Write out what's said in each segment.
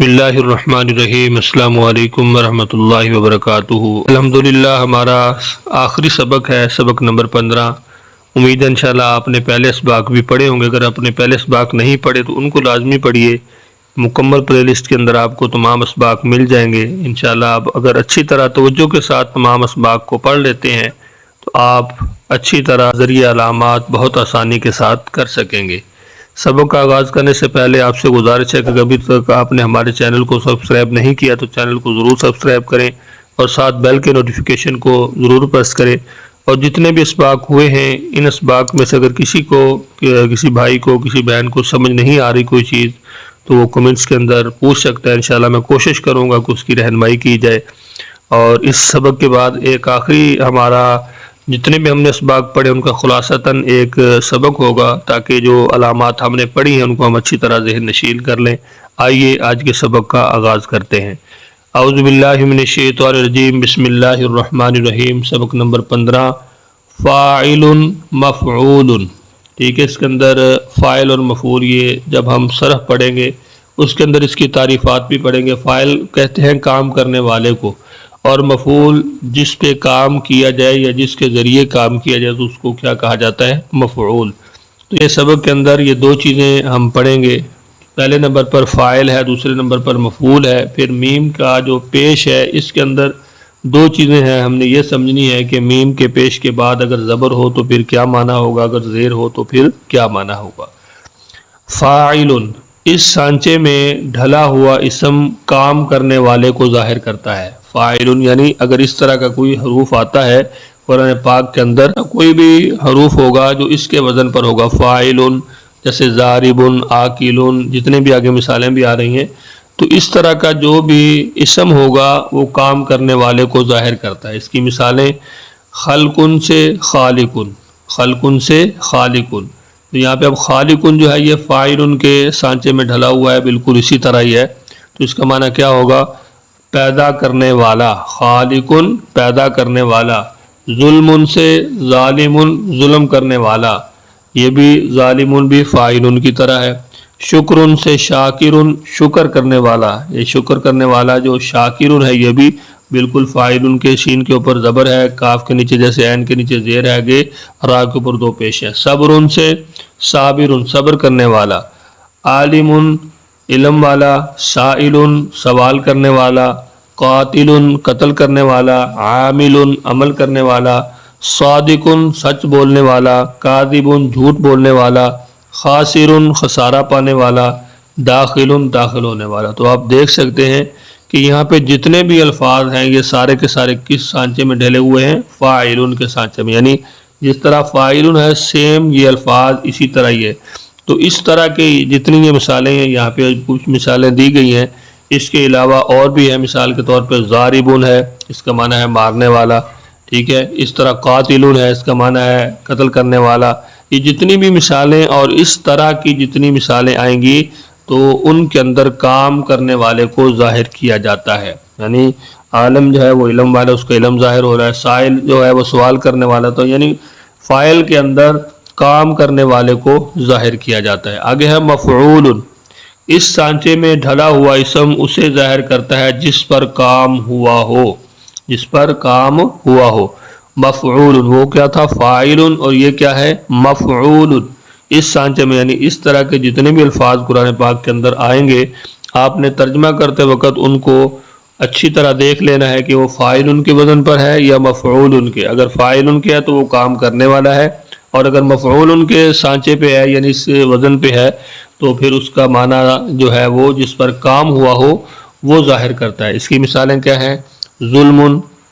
بسم اللہ الرحمن الرحیم۔ السلام علیکم ورحمۃ اللہ وبرکاتہ۔ الحمدللہ ہمارا آخری سبق ہے، سبق نمبر 15۔ امید ہے انشاءاللہ آپ نے پہلے اسباق بھی پڑھے ہوں گے۔ اگر آپ نے پہلے اسباق نہیں پڑھے تو ان کو لازمی پڑھیے، مکمل پلے لسٹ کے اندر آپ کو تمام اسباق مل جائیں گے انشاءاللہ۔ آپ اگر اچھی طرح توجہ کے ساتھ تمام اسباق کو پڑھ لیتے ہیں تو آپ اچھی طرح ذریعہ علامات بہت آسانی کے ساتھ کر سکیں گے۔ سبق کا آغاز کرنے سے پہلے آپ سے گزارش ہے کہ ابھی تک آپ نے ہمارے چینل کو سبسکرائب نہیں کیا تو چینل کو ضرور سبسکرائب کریں اور ساتھ بیل کے نوٹیفیکیشن کو ضرور پریس کریں۔ اور جتنے بھی اسباق ہوئے ہیں ان اسباق میں سے اگر کسی بھائی کو کسی بہن کو سمجھ نہیں آ رہی کوئی چیز تو وہ کمنٹس کے اندر پوچھ سکتا ہے، انشاءاللہ میں کوشش کروں گا کہ اس کی رہنمائی کی جائے۔ اور اس سبق کے بعد ایک آخری ہمارا جتنے بھی ہم نے اسباق پڑھے ان کا خلاصتاً ایک سبق ہوگا تاکہ جو علامات ہم نے پڑھی ہیں ان کو ہم اچھی طرح ذہن نشین کر لیں۔ آئیے آج کے سبق کا آغاز کرتے ہیں۔ اعوذ باللہ من الشیطان الرجیم، بسم اللہ الرحمن الرحیم۔ سبق نمبر 15، فاعل مفعول۔ ٹھیک ہے، اس کے اندر فاعل اور مفعول یہ جب ہم صرف پڑھیں گے اس کے اندر اس کی تعریفات بھی پڑھیں گے۔ فاعل کہتے ہیں کام کرنے والے کو، اور مفعول جس پہ کام کیا جائے یا جس کے ذریعے کام کیا جائے تو اس کو کیا کہا جاتا ہے؟ مفعول۔ تو یہ سبق کے اندر یہ دو چیزیں ہم پڑھیں گے، پہلے نمبر پر فاعل ہے، دوسرے نمبر پر مفعول ہے۔ پھر میم کا جو پیش ہے اس کے اندر دو چیزیں ہیں، ہم نے یہ سمجھنی ہے کہ میم کے پیش کے بعد اگر زبر ہو تو پھر کیا معنی ہوگا، اگر زیر ہو تو پھر کیا معنی ہوگا۔ فاعل اس سانچے میں ڈھلا ہوا اسم کام کرنے والے کو ظاہر کرتا ہے۔ فاعل یعنی اگر اس طرح کا کوئی حروف آتا ہے قرآن پاک کے اندر، کوئی بھی حروف ہوگا جو اس کے وزن پر ہوگا، فاعل جیسے ضارب، آکل، جتنے بھی آگے مثالیں بھی آ رہی ہیں، تو اس طرح کا جو بھی اسم ہوگا وہ کام کرنے والے کو ظاہر کرتا ہے۔ اس کی مثالیں خلق سے خالق، خلق سے خالق۔ تو یہاں پہ اب خالق جو ہے یہ فاعل کے سانچے میں ڈھلا ہوا ہے، بالکل اسی طرح ہی ہے۔ تو اس کا معنی کیا ہوگا؟ پیدا کرنے والا، خالق پیدا کرنے والا۔ ظلم سے ظالم، ظلم کرنے والا، یہ بھی ظالم بھی فاعل کی طرح ہے۔ شکر سے شاکر، شکر کرنے والا، یہ شکر کرنے والا جو شاکر ہے یہ بھی بالکل فاعل کے، شین کے اوپر زبر ہے، کاف کے نیچے جیسے عین کے نیچے زیر ہے، آگے را کے اوپر دو پیش ہے۔ صبر سے صابر، صبر کرنے والا۔ عالم علم والا، سائل سوال کرنے والا، قاتل قتل کرنے والا، عامل عمل کرنے والا، صادق سچ بولنے والا، کاذب جھوٹ بولنے والا، خاسر خسارہ پانے والا، داخل داخل ہونے والا۔ تو آپ دیکھ سکتے ہیں کہ یہاں پہ جتنے بھی الفاظ ہیں یہ سارے کے سارے کس سانچے میں ڈھلے ہوئے ہیں؟ فاعل کے سانچے میں، یعنی جس طرح فاعل ہے سیم یہ الفاظ اسی طرح ہی ہے۔ تو اس طرح کے جتنی یہ مثالیں ہیں، یہاں پہ کچھ مثالیں دی گئی ہیں، اس کے علاوہ اور بھی ہے۔ مثال کے طور پہ ضارب ہے، اس کا معنی ہے مارنے والا، ٹھیک ہے۔ اس طرح قاتل ہے، اس کا معنی ہے قتل کرنے والا۔ یہ جتنی بھی مثالیں اور اس طرح کی جتنی مثالیں آئیں گی تو ان کے اندر کام کرنے والے کو ظاہر کیا جاتا ہے، یعنی عالم جو ہے وہ علم والا، اس کا علم ظاہر ہو رہا ہے۔ سائل جو ہے وہ سوال کرنے والا، تو یعنی فاعل کے اندر کام کرنے والے کو ظاہر کیا جاتا ہے۔ آگے ہے مفعول، اس سانچے میں ڈھلا ہوا اسم اسے ظاہر کرتا ہے جس پر کام ہوا ہو، جس پر کام ہوا ہو۔ مفعول وہ کیا تھا؟ فاعل، اور یہ کیا ہے؟ مفعول۔ اس سانچے میں یعنی اس طرح کے جتنے بھی الفاظ قرآن پاک کے اندر آئیں گے آپ نے ترجمہ کرتے وقت ان کو اچھی طرح دیکھ لینا ہے کہ وہ فاعل کے وزن پر ہے یا مفعول کے۔ اگر فاعل کے ہے تو وہ کام کرنے والا ہے، اور اگر مفعول کے سانچے پہ ہے یعنی اس وزن پہ ہے تو پھر اس کا معنی جو ہے وہ جس پر کام ہوا ہو وہ ظاہر کرتا ہے۔ اس کی مثالیں کیا ہیں؟ ظلم،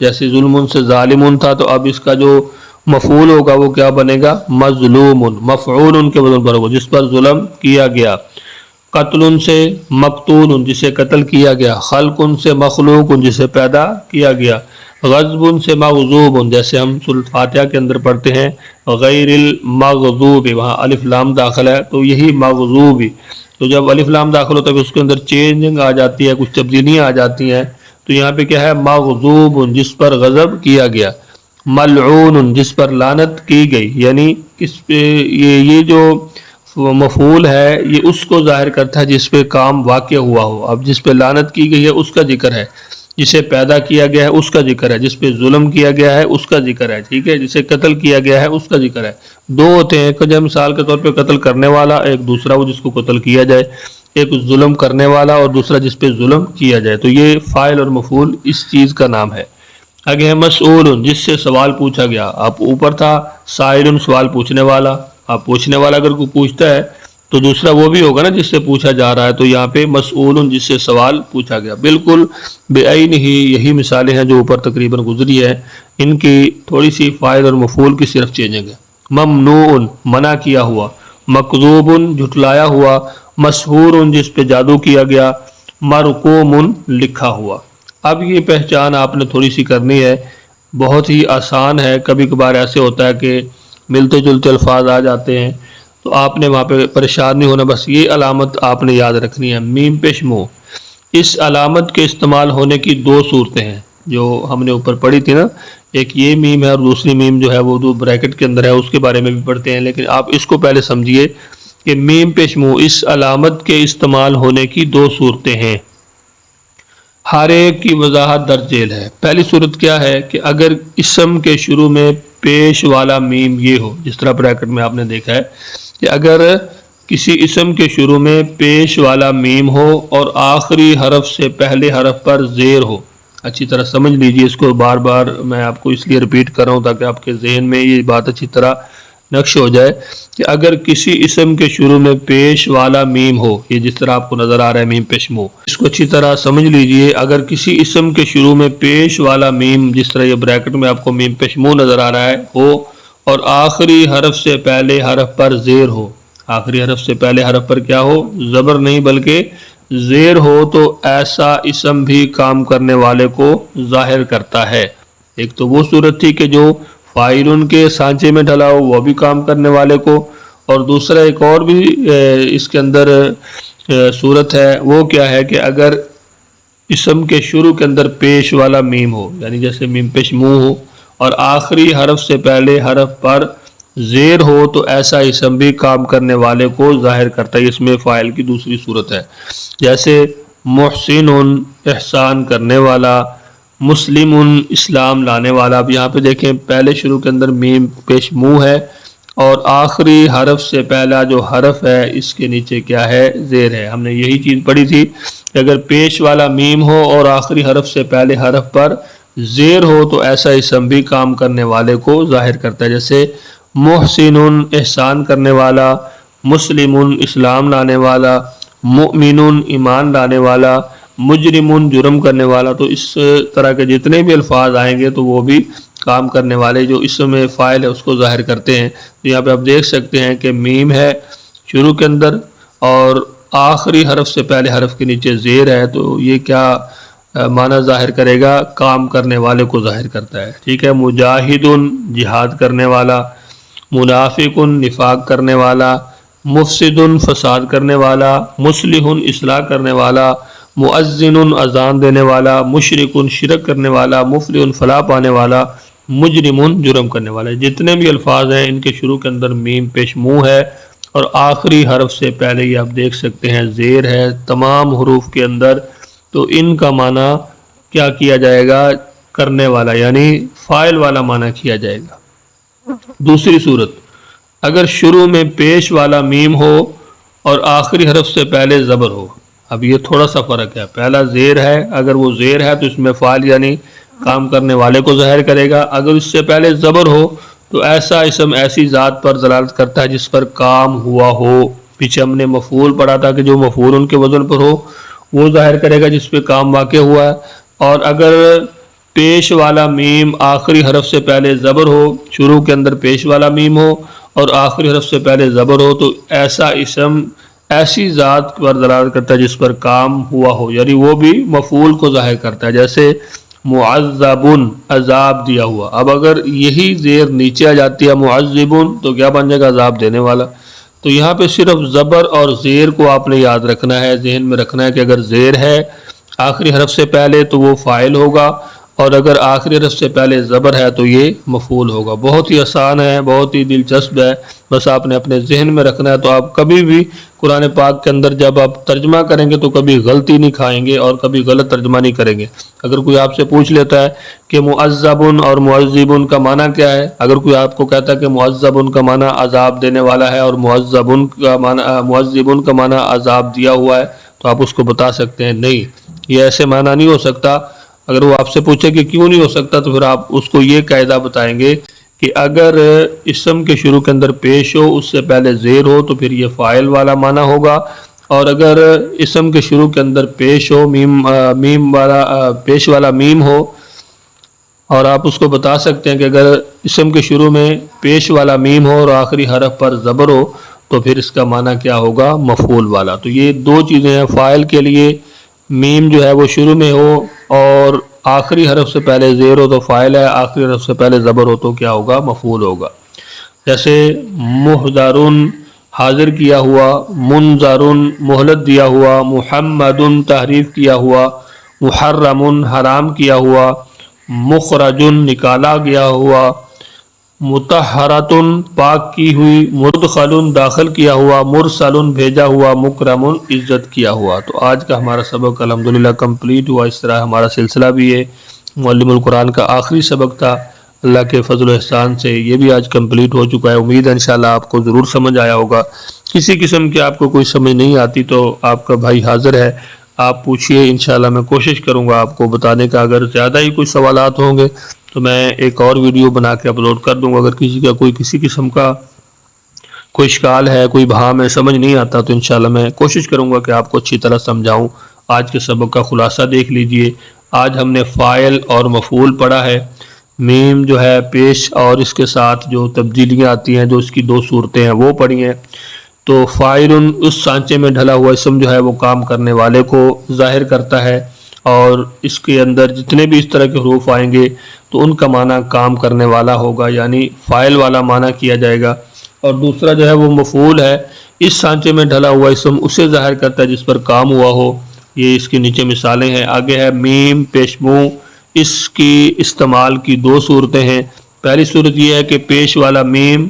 جیسے ظلم سے ظالم تھا تو اب اس کا جو مفعول ہوگا وہ کیا بنے گا؟ مظلوم، مفعول کے وزن پر ہوگا جس پر ظلم کیا گیا۔ قتل سے مقتول، جسے قتل کیا گیا۔ خلق سے مخلوق، جسے پیدا کیا گیا۔ غضب سے مغضوب، جیسے ہم سورۃ فاتحہ کے اندر پڑھتے ہیں غیر المغضوب، وہاں الف لام داخل ہے تو یہی مغضوب۔ تو جب الف لام داخل ہوتا ہے اس کے اندر چینجنگ آ جاتی ہے، کچھ تبدیلیاں آ جاتی ہیں، تو یہاں پہ کیا ہے؟ مغضوب، جس پر غضب کیا گیا۔ ملعون، جس پر لعنت کی گئی، یعنی کس پہ؟ یہ جو مفعول ہے یہ اس کو ظاہر کرتا ہے جس پہ کام واقع ہوا ہو. اب جس پہ لعنت کی گئی ہے اس کا ذکر ہے، جسے پیدا کیا گیا ہے اس کا ذکر ہے، جس پہ ظلم کیا گیا ہے اس کا ذکر ہے، ٹھیک ہے، جسے قتل کیا گیا ہے اس کا ذکر ہے. دو ہوتے ہیں، ایک جو مثال کے طور پہ قتل کرنے والا، ایک دوسرا وہ جس کو قتل کیا جائے، ایک ظلم کرنے والا اور دوسرا جس پہ ظلم کیا جائے. تو یہ فاعل اور مفعول اس چیز کا نام ہے. آگے ہے مسئول، جس سے سوال پوچھا گیا. آپ اوپر تھا سائل، سوال پوچھنے والا. آپ پوچھنے والا اگر کوئی پوچھتا ہے تو دوسرا وہ بھی ہوگا نا جس سے پوچھا جا رہا ہے. تو یہاں پہ مسئول جس سے سوال پوچھا گیا. بالکل بعین ہی یہی مثالیں ہیں جو اوپر تقریباً گزری ہے، ان کی تھوڑی سی فاعل اور مفعول کی صرف چینجنگ ہے. ممنوع منع کیا ہوا، مکذوب جھٹلایا ہوا، مسحور جس پہ جادو کیا گیا، مرقوم لکھا ہوا. اب یہ پہچان آپ نے تھوڑی سی کرنی ہے، بہت ہی آسان ہے. کبھی کبھار ایسے ہوتا ہے کہ ملتے جلتے الفاظ آ جاتے ہیں تو آپ نے وہاں پہ پریشان نہیں ہونا. بس یہ علامت آپ نے یاد رکھنی ہے، میم پیش مو. اس علامت کے استعمال ہونے کی دو صورتیں ہیں جو ہم نے اوپر پڑھی تھی نا، ایک یہ میم ہے اور دوسری میم جو ہے وہ دو بریکٹ کے اندر ہے، اس کے بارے میں بھی پڑھتے ہیں. لیکن آپ اس کو پہلے سمجھیے کہ میم پیش مو اس علامت کے استعمال ہونے کی دو صورتیں ہیں، ہر ایک کی وضاحت درج ذیل ہے. پہلی صورت کیا ہے کہ اگر اسم کے شروع میں پیش والا میم یہ ہو، جس طرح بریکٹ میں آپ نے دیکھا ہے کہ اگر کسی اسم کے شروع میں پیش والا میم ہو اور آخری حرف سے پہلے حرف پر زیر ہو. اچھی طرح سمجھ لیجئے اس کو، بار بار میں آپ کو اس لیے ریپیٹ کر رہا ہوں تاکہ آپ کے ذہن میں یہ بات اچھی طرح نقش ہو جائے کہ اگر کسی اسم کے شروع میں پیش والا میم ہو، یہ جس طرح آپ کو نظر آ رہا ہے میم پیش مو، اس کو اچھی طرح سمجھ لیجئے. اگر کسی اسم کے شروع میں پیش والا میم، جس طرح یہ بریکٹ میں آپ کو میم پیش مو نظر آ رہا ہے، ہو اور آخری حرف سے پہلے حرف پر زیر ہو. آخری حرف سے پہلے حرف پر کیا ہو؟ زبر نہیں بلکہ زیر ہو، تو ایسا اسم بھی کام کرنے والے کو ظاہر کرتا ہے. ایک تو وہ صورت تھی کہ جو فاعل کے سانچے میں ڈھلا ہو، وہ بھی کام کرنے والے کو، اور دوسرا ایک اور بھی اس کے اندر صورت ہے، وہ کیا ہے کہ اگر اسم کے شروع کے اندر پیش والا میم ہو، یعنی جیسے میم پیش مو ہو اور آخری حرف سے پہلے حرف پر زیر ہو، تو ایسا اسم بھی کام کرنے والے کو ظاہر کرتا ہے. اس میں فاعل کی دوسری صورت ہے، جیسے محسن احسان کرنے والا، مسلم اسلام لانے والا. اب یہاں پہ دیکھیں پہلے شروع کے اندر میم پیش مو ہے اور آخری حرف سے پہلا جو حرف ہے اس کے نیچے کیا ہے؟ زیر ہے. ہم نے یہی چیز پڑھی تھی کہ اگر پیش والا میم ہو اور آخری حرف سے پہلے حرف پر زیر ہو تو ایسا اسم بھی کام کرنے والے کو ظاہر کرتا ہے. جیسے محسن احسان کرنے والا، مسلم اسلام لانے والا، مؤمن ایمان لانے والا، مجرم جرم کرنے والا. تو اس طرح کے جتنے بھی الفاظ آئیں گے تو وہ بھی کام کرنے والے جو اسم فاعل ہے اس کو ظاہر کرتے ہیں. تو یہاں پہ آپ دیکھ سکتے ہیں کہ میم ہے شروع کے اندر اور آخری حرف سے پہلے حرف کے نیچے زیر ہے، تو یہ کیا معنی ظاہر کرے گا؟ کام کرنے والے کو ظاہر کرتا ہے. ٹھیک ہے. مجاہد جہاد کرنے والا، منافق نفاق کرنے والا، مفسد فساد کرنے والا، مصلح اصلاح کرنے والا، مؤذن اذان دینے والا، مشرک شرک کرنے والا، مفلح فلاح پانے والا، مجرم جرم کرنے والا. جتنے بھی الفاظ ہیں ان کے شروع کے اندر میم پیش مو ہے اور آخری حرف سے پہلے یہ آپ دیکھ سکتے ہیں زیر ہے تمام حروف کے اندر. تو ان کا معنی کیا کیا جائے گا؟ کرنے والا، یعنی فاعل والا معنی کیا جائے گا. دوسری صورت، اگر شروع میں پیش والا میم ہو اور آخری حرف سے پہلے زبر ہو. اب یہ تھوڑا سا فرق ہے، پہلا زیر ہے، اگر وہ زیر ہے تو اس میں فاعل یعنی کام کرنے والے کو ظاہر کرے گا. اگر اس سے پہلے زبر ہو تو ایسا اسم ایسی ذات پر دلالت کرتا ہے جس پر کام ہوا ہو. پیچھے ہم نے مفعول پڑھا تھا کہ جو مفعول ان کے وزن پر ہو وہ ظاہر کرے گا جس پہ کام واقع ہوا ہے. اور اگر پیش والا میم آخری حرف سے پہلے زبر ہو، شروع کے اندر پیش والا میم ہو اور آخری حرف سے پہلے زبر ہو، تو ایسا اسم ایسی ذات پر دلالت کرتا ہے جس پر کام ہوا ہو، یعنی وہ بھی مفعول کو ظاہر کرتا ہے. جیسے معذب عذاب دیا ہوا. اب اگر یہی زیر نیچے آ جاتی ہے معذب تو کیا بن جائے گا؟ عذاب دینے والا. تو یہاں پہ صرف زبر اور زیر کو آپ نے یاد رکھنا ہے، ذہن میں رکھنا ہے کہ اگر زیر ہے آخری حرف سے پہلے تو وہ فاعل ہوگا اور اگر آخری حرف سے پہلے زبر ہے تو یہ مفعول ہوگا۔ بہت ہی آسان ہے، بہت ہی دلچسپ ہے، بس آپ نے اپنے ذہن میں رکھنا ہے۔ تو آپ کبھی بھی قرآن پاک کے اندر جب آپ ترجمہ کریں گے تو کبھی غلطی نہیں کھائیں گے اور کبھی غلط ترجمہ نہیں کریں گے۔ اگر کوئی آپ سے پوچھ لیتا ہے کہ معذبن اور معذبن کا معنی کیا ہے، اگر کوئی آپ کو کہتا ہے کہ معذبن کا معنی عذاب دینے والا ہے اور معذبن کا معنی عذاب دیا ہوا ہے، تو آپ اس کو بتا سکتے ہیں نہیں، یہ ایسے معنی نہیں ہو سکتا۔ اگر وہ آپ سے پوچھے کہ کیوں نہیں ہو سکتا تو پھر آپ اس کو یہ قاعدہ بتائیں گے کہ اگر اسم کے شروع کے اندر پیش ہو، اس سے پہلے زیر ہو، تو پھر یہ فاعل والا معنی ہوگا، اور اگر اسم کے شروع کے اندر پیش ہو پیش والا میم ہو، اور آپ اس کو بتا سکتے ہیں کہ اگر اسم کے شروع میں پیش والا میم ہو اور آخری حرف پر زبر ہو تو پھر اس کا معنی کیا ہوگا؟ مفعول والا۔ تو یہ دو چیزیں ہیں، فاعل کے لیے میم جو ہے وہ شروع میں ہو اور آخری حرف سے پہلے زیر ہو تو فاعل ہے، آخری حرف سے پہلے زبر ہو تو کیا ہوگا؟ مفعول ہوگا۔ جیسے محضرن حاضر کیا ہوا، منظرن مہلت دیا ہوا، محمدن تحریف کیا ہوا، محرمن حرام کیا ہوا، مخرجن نکالا گیا ہوا، مطہرتن پاک کی ہوئی، مدخلن داخل کیا ہوا، مرسلن بھیجا ہوا، مکرمن عزت کیا ہوا۔ تو آج کا ہمارا سبق الحمدللہ کمپلیٹ ہوا۔ اس طرح ہمارا سلسلہ بھی ہے، معلم القرآن کا آخری سبق تھا، اللہ کے فضل و احسان سے یہ بھی آج کمپلیٹ ہو چکا ہے۔ امید ہے انشاءاللہ آپ کو ضرور سمجھ آیا ہوگا۔ کسی قسم کی آپ کو کوئی سمجھ نہیں آتی تو آپ کا بھائی حاضر ہے، آپ پوچھئے، انشاءاللہ میں کوشش کروں گا آپ کو بتانے کا۔ اگر زیادہ ہی کوئی سوالات ہوں گے تو میں ایک اور ویڈیو بنا کے اپلوڈ کر دوں گا۔ اگر کسی کا کسی قسم کا کوئی اشکال ہے، کوئی بہام ہے، سمجھ نہیں آتا تو انشاءاللہ میں کوشش کروں گا کہ آپ کو اچھی طرح سمجھاؤں۔ آج کے سبق کا خلاصہ دیکھ لیجئے۔ آج ہم نے فاعل اور مفعول پڑھا ہے۔ میم جو ہے پیش اور اس کے ساتھ جو تبدیلیاں آتی ہیں، جو اس کی دو صورتیں ہیں وہ پڑھی ہیں۔ تو فاعل اس سانچے میں ڈھلا ہوا اسم جو ہے وہ کام کرنے والے کو ظاہر کرتا ہے، اور اس کے اندر جتنے بھی اس طرح کے حروف آئیں گے تو ان کا معنی کام کرنے والا ہوگا، یعنی فاعل والا معنی کیا جائے گا۔ اور دوسرا جو ہے وہ مفعول ہے، اس سانچے میں ڈھلا ہوا اسم اسے ظاہر کرتا ہے جس پر کام ہوا ہو۔ یہ اس کے نیچے مثالیں ہیں۔ آگے ہے میم پیشمو، اس کی استعمال کی دو صورتیں ہیں۔ پہلی صورت یہ ہے کہ پیش والا میم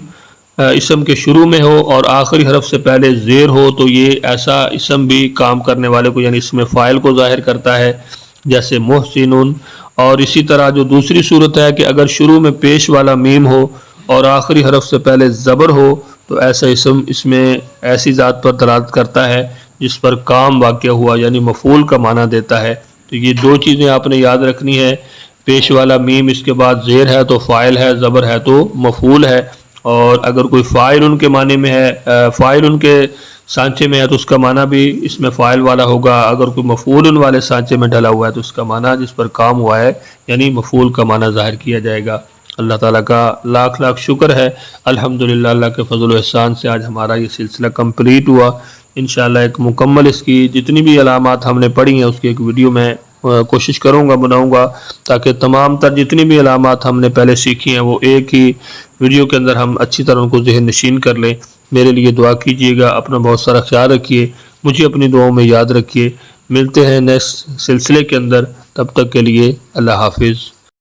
اسم کے شروع میں ہو اور آخری حرف سے پہلے زیر ہو، تو یہ ایسا اسم بھی کام کرنے والے کو یعنی اس میں فاعل کو ظاہر کرتا ہے، جیسے محسنون۔ اور اسی طرح جو دوسری صورت ہے کہ اگر شروع میں پیش والا میم ہو اور آخری حرف سے پہلے زبر ہو تو ایسا اسم اس میں ایسی ذات پر دلالت کرتا ہے جس پر کام واقع ہوا، یعنی مفعول کا معنی دیتا ہے۔ تو یہ دو چیزیں آپ نے یاد رکھنی ہے، پیش والا میم اس کے بعد زیر ہے تو فاعل ہے، زبر ہے تو مفعول ہے۔ اور اگر کوئی فاعل ان کے معنی میں ہے، فاعل ان کے سانچے میں ہے تو اس کا معنی بھی اس میں فاعل والا ہوگا۔ اگر کوئی مفعول ان والے سانچے میں ڈھلا ہوا ہے تو اس کا معنی جس پر کام ہوا ہے یعنی مفعول کا معنی ظاہر کیا جائے گا۔ اللہ تعالیٰ کا لاکھ لاکھ شکر ہے، الحمدللہ اللہ کے فضل و احسان سے آج ہمارا یہ سلسلہ کمپلیٹ ہوا۔ انشاءاللہ ایک مکمل اس کی جتنی بھی علامات ہم نے پڑھی ہیں اس کی ایک ویڈیو میں کوشش کروں گا، بناؤں گا، تاکہ تمام تر جتنی بھی علامات ہم نے پہلے سیکھی ہیں وہ ایک ہی ویڈیو کے اندر ہم اچھی طرح ان کو ذہن نشین کر لیں۔ میرے لیے دعا کیجیے گا، اپنا بہت سارا خیال رکھیے، مجھے اپنی دعاؤں میں یاد رکھیے۔ ملتے ہیں نیکسٹ سلسلے کے اندر، تب تک کے لیے اللہ حافظ۔